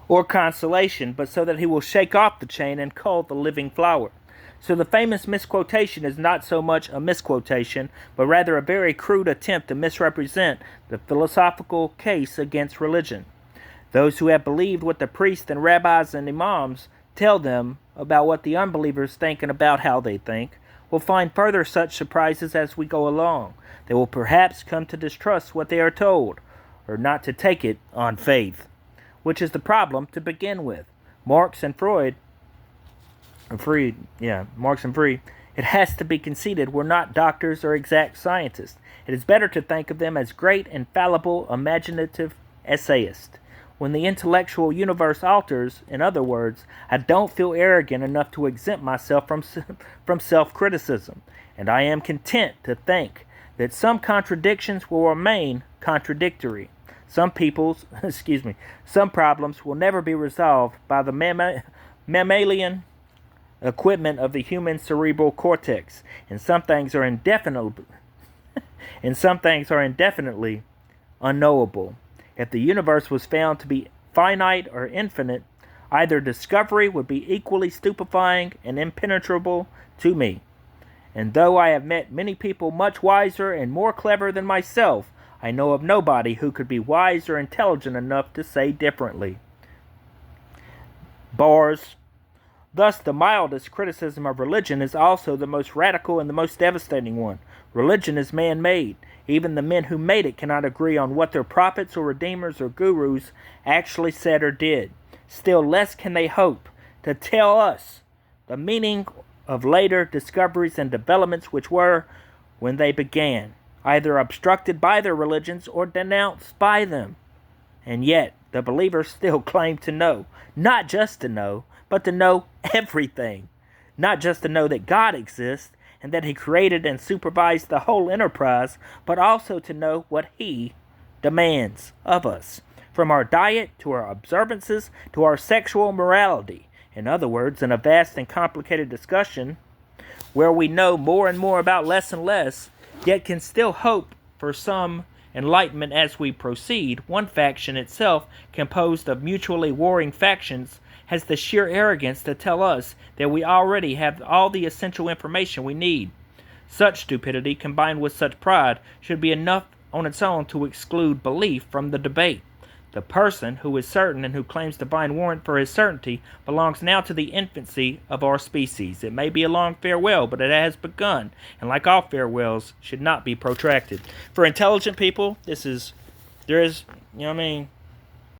or consolation, but so that he will shake off the chain and cull the living flower. So the famous misquotation is not so much a misquotation, but rather a very crude attempt to misrepresent the philosophical case against religion. Those who have believed what the priests and rabbis and imams tell them about what the unbelievers think and about how they think will find further such surprises as we go along. They will perhaps come to distrust what they are told, or not to take it on faith, which is the problem to begin with. Marx and Freud, it has to be conceded, were not doctors or exact scientists. It is better to think of them as great, infallible, imaginative essayists. When the intellectual universe alters, in other words, I don't feel arrogant enough to exempt myself from self-criticism, and I am content to think that some contradictions will remain contradictory. Some problems will never be resolved by the mammalian equipment of the human cerebral cortex, and some things are indefinitely unknowable. If the universe was found to be finite or infinite, either discovery would be equally stupefying and impenetrable to me. And though I have met many people much wiser and more clever than myself, I know of nobody who could be wise or intelligent enough to say differently. Bars. Thus, the mildest criticism of religion is also the most radical and the most devastating one. Religion is man-made. Even the men who made it cannot agree on what their prophets or redeemers or gurus actually said or did. Still less can they hope to tell us the meaning of later discoveries and developments which were, when they began, either obstructed by their religions or denounced by them. And yet, the believers still claim to know, not just to know, but to know everything. Not just to know that God exists, and that he created and supervised the whole enterprise, but also to know what he demands of us, from our diet to our observances to our sexual morality. In other words, in a vast and complicated discussion, where we know more and more about less and less, yet can still hope for some enlightenment as we proceed, one faction itself, composed of mutually warring factions, has the sheer arrogance to tell us that we already have all the essential information we need. Such stupidity, combined with such pride, should be enough on its own to exclude belief from the debate. The person who is certain and who claims divine warrant for his certainty belongs now to the infancy of our species. It may be a long farewell, but it has begun, and like all farewells, should not be protracted. For intelligent people, there is,